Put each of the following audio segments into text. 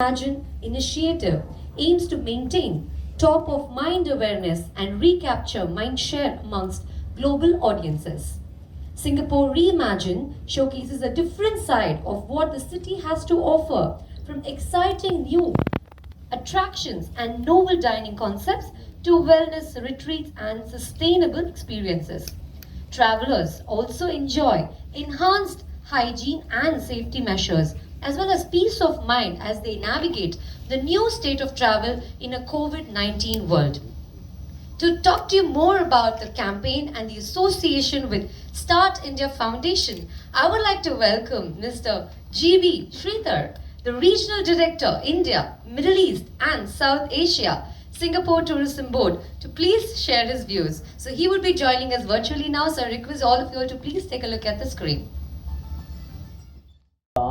Imagine initiative aims to maintain top of mind awareness and recapture mind share amongst global audiences. Singapore Reimagine showcases a different side of what the city has to offer, from exciting new attractions and novel dining concepts to wellness retreats and sustainable experiences. Travelers also enjoy enhanced hygiene and safety measures, as well as peace of mind as they navigate the new state of travel in a COVID-19 world. To talk to you more about the campaign and the association with Start India Foundation, I would like to welcome Mr. G.B. Sridhar, the Regional Director, India, Middle East and South Asia, Singapore Tourism Board, to please share his views. So he will be joining us virtually now, so I request all of you all to please take a look at the screen.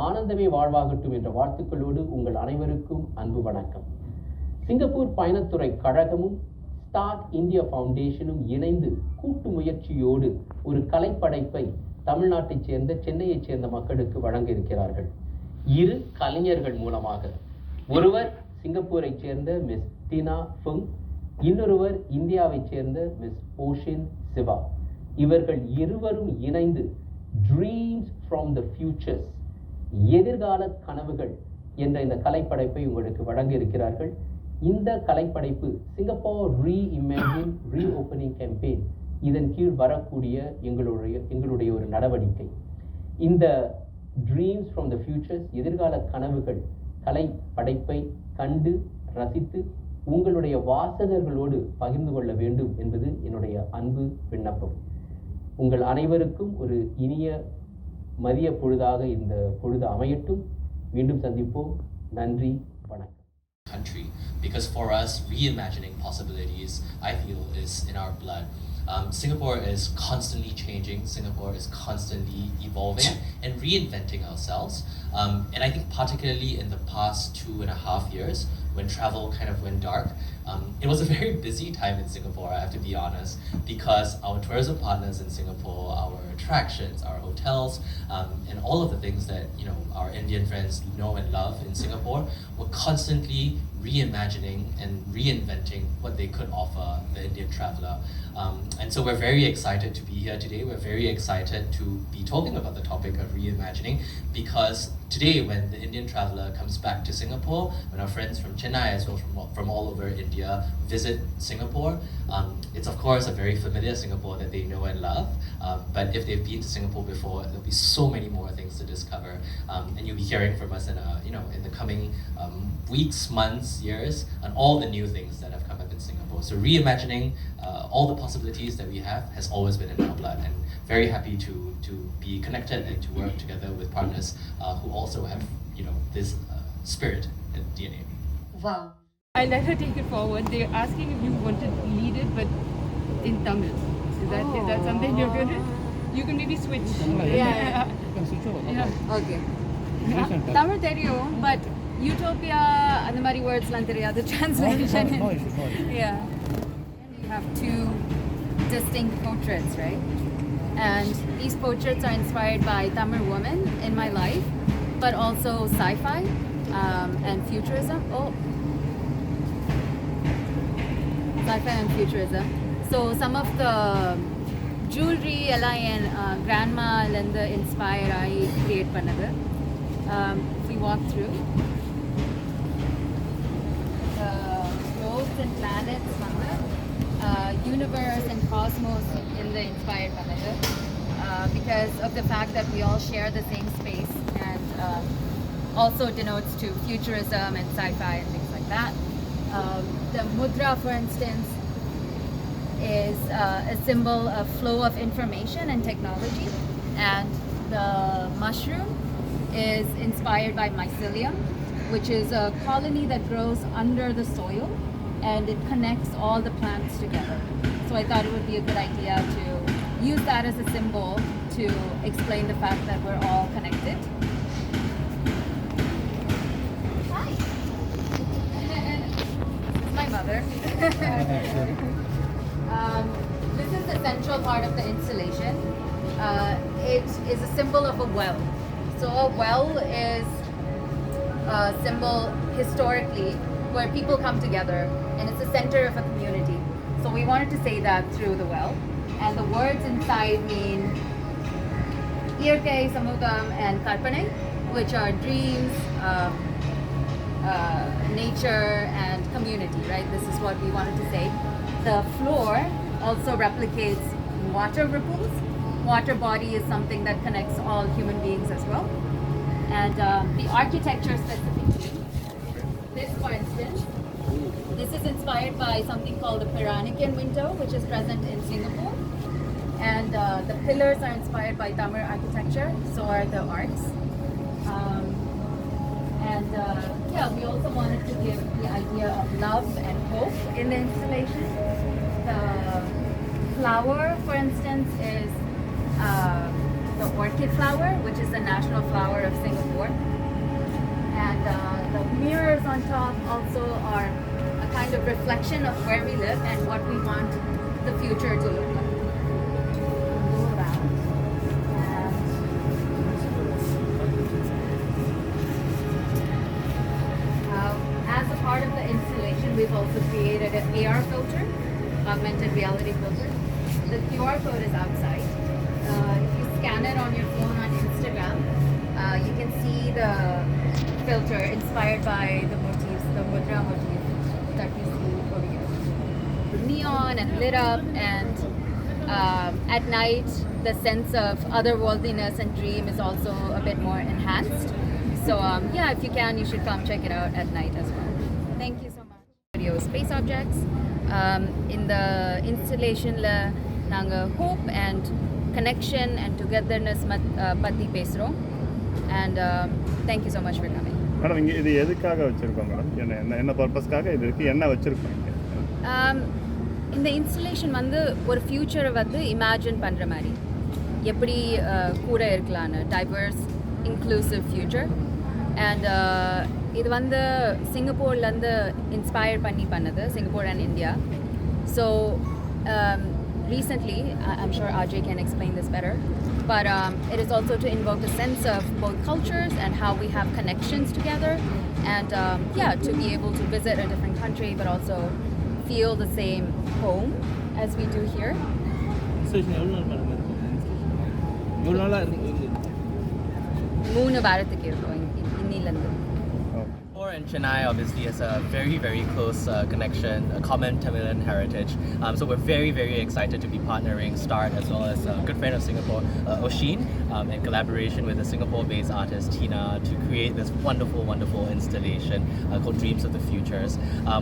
ஆனந்தமே வாழ்வாகட்டும் என்ற வாழ்த்துக்களோடு உங்கள் அனைவருக்கும் அன்பு வணக்கம். Singapore பயணத்துறை கழகமும் start India ஃபவுண்டேஷனும் இணைந்து கூட்டு முயற்சியோடு ஒரு கலைப்படைப்பை தமிழ்நாட்டைச் சேர்ந்த சென்னையைச் சேர்ந்த மக்களுக்கு வழங்க இருக்கிறார்கள். இரு கலைஞர்கள் மூலமாக, ஒருவர் சிங்கப்பூரைச் சேர்ந்த மிஸ் டினா ஃபுங், இன்னொருவர் இந்தியாவைச் சேர்ந்த மிஸ் ஓஷின் சிவா. இவர்கள் இருவரும் இணைந்து ட்ரீம்ஸ் ஃப்ரம் த ஃபியூச்சர்ஸ், எதிர்கால கனவுகள் என்ற இந்த கலைப்படைப்பை உங்களுக்கு வழங்க இருக்கிறார்கள். இந்த கலைப்படைப்பு சிங்கப்பூர் ரீஇமேஜின் ரீஓப்பனிங் கேம்பெயின் இதன் கீழ் வரக்கூடிய எங்களுடைய ஒரு நடவடிக்கை. இந்த ட்ரீம்ஸ் ஃப்ரம் த ஃபியூச்சர்ஸ், எதிர்கால கனவுகள் கலைப்படைப்பை கண்டு ரசித்து உங்களுடைய வாசகர்களோடு பகிர்ந்து கொள்ள வேண்டும் என்பது என்னுடைய அன்பு விண்ணப்பம். உங்கள் அனைவருக்கும் ஒரு இனிய மதிய பொழுதாக இந்த பொழுது அமையட்டும். மீண்டும் சந்திப்போம். நன்றி, வணக்கம். Country, because for us, reimagining possibilities, I feel, is in our blood. Singapore is constantly changing. Singapore is constantly evolving and reinventing ourselves. And I think particularly in the past 2.5 years, when travel kind of went dark, it was a very busy time in Singapore, I have to be honest, because our tourism partners in Singapore, our attractions, our hotels, and all of the things that our Indian friends know and love in Singapore were constantly reimagining and reinventing what they could offer the Indian traveler. And so we're very excited to be here today. We're very excited to be talking about the topic of reimagining, because today when the Indian traveler comes back to Singapore, when our friends from Chennai as well from all over India visit Singapore, it's of course a very familiar Singapore that they know and love. But if they've been to Singapore before, there'll be so many more things to discover. And you'll be hearing from us in the coming weeks, months, years, and all the new things that have come up in Singapore. So reimagining all the possibilities that we have has always been in our blood, and very happy to be connected and to work together with partners who also have this spirit and DNA. Wow. I let her take it forward. They're asking if you want to lead it, but in Tamil. Is that something you're good at? You can maybe switch. Yeah. Okay. Tamil தெரியும், but utopia and the mari words lan theriyadu translation. Yeah. You have two distinct portraits, right? And these portraits are inspired by Tamil women in my life, but also sci-fi and futurism. Sci-fi and futurism. So some of the jewelry and grandma and the inspire I create panadu. If we walk through the globes and planets, universe and cosmos in the inspired panadu, because of the fact that we all share the same space, and also denotes to futurism and sci-fi and things like that. The mudra, for instance, is a symbol of flow of information and technology, and the mushroom is inspired by mycelium, which is a colony that grows under the soil, and it connects all the plants together. So I thought it would be a good idea to use that as a symbol to explain the fact that we're all connected. Hi. This is my mother. This is the central part of the installation. It is a symbol of a well. So a well is a symbol historically where people come together and it's the center of a community. So we wanted to say that through the well. And the words inside mean Irke, Samugam, and Karpane, which are dreams, nature, and community, right? This is what we wanted to say. The floor also replicates water ripples. Water body is something that connects all human beings as well. And the architecture specifically, this for instance, this is inspired by something called the Peranakan window, which is present in Singapore. And the pillars are inspired by Tamil architecture, so are the arcs. Yeah, we also wanted to give the idea of love and hope in the installation. The flower, for instance, is the orchid flower, which is the national flower of Singapore. And the mirrors on top also are a kind of reflection of where we live and what we want the future to look like. Go around. As a part of the installation, we've also created an AR filter, augmented reality filter. The QR code is outside. If you scan it on your phone on Instagram, you can see the filter inspired by the motifs, the mudra motif that you see over here. Neon and lit up, and at night the sense of otherworldliness and dream is also a bit more enhanced. So yeah, if you can, you should come check it out at night as well. Thank you so much. Video space objects. In the installation la nanga hope and connection and togetherness பத்தி பேசுறோம். And thank you so much for coming. Madam இங்கே இது எதுக்காக வச்சுருக்கோம் madam? என்ன பர்பஸ்க்காக இது இருக்குது, என்ன வச்சுருக்கோம் இங்கே? இந்த இன்ஸ்டலேஷன் வந்து ஒரு ஃப்யூச்சரை வந்து இமேஜின் பண்ணுற மாதிரி எப்படி கூட இருக்கலான்னு டைவர்ஸ் இன்க்ளூசிவ் ஃப்யூச்சர். அண்ட் இது வந்து சிங்கப்பூர்லேருந்து இன்ஸ்பயர் பண்ணது, Singapore and India. So recently, I'm sure Ajay can explain this better, but it is also to invoke a sense of both cultures and how we have connections together, and yeah, to be able to visit a different country but also feel the same home as we do here. மூணு வாரத்துக்கு இருக்கோம் இன்னிலேருந்து. Singapore and Chennai obviously has a very, very close connection, a common Tamilan heritage. So we're very, very excited to be partnering START as well as a good friend of Singapore, Osheen, in collaboration with a Singapore-based artist, Tina, to create this wonderful, wonderful installation called Dreams of the Futures.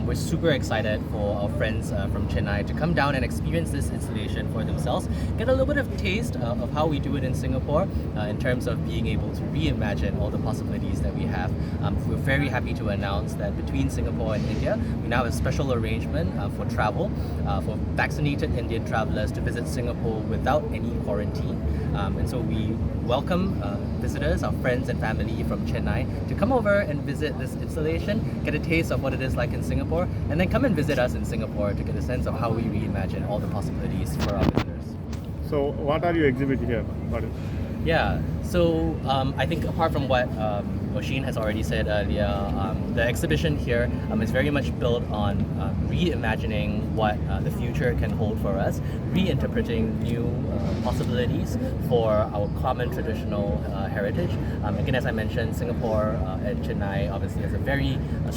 We're super excited for our friends from Chennai to come down and experience this installation for themselves, get a little bit of taste of how we do it in Singapore in terms of being able to reimagine all the possibilities that we have. We're very happy to announce that between Singapore and India, we now have a special arrangement for travel for vaccinated Indian travelers to visit Singapore without any quarantine. And so we welcome visitors, our friends and family from Chennai to come over and visit this installation, get a taste of what it is like in Singapore, and then come and visit us in Singapore to get a sense of how we reimagine all the possibilities for our visitors. So what are you exhibiting here? Yeah, so I think apart from what Osheen has already said earlier, the exhibition here is very much built on reimagining what the future can hold for us, reinterpreting new possibilities for our common traditional heritage. Again, as I mentioned, Singapore and Chennai obviously has a very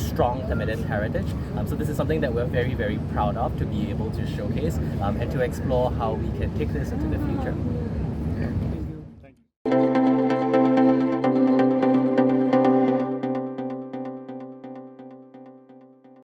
strong Tamilan heritage. So this is something that we're very, very proud of to be able to showcase and to explore how we can take this into the future.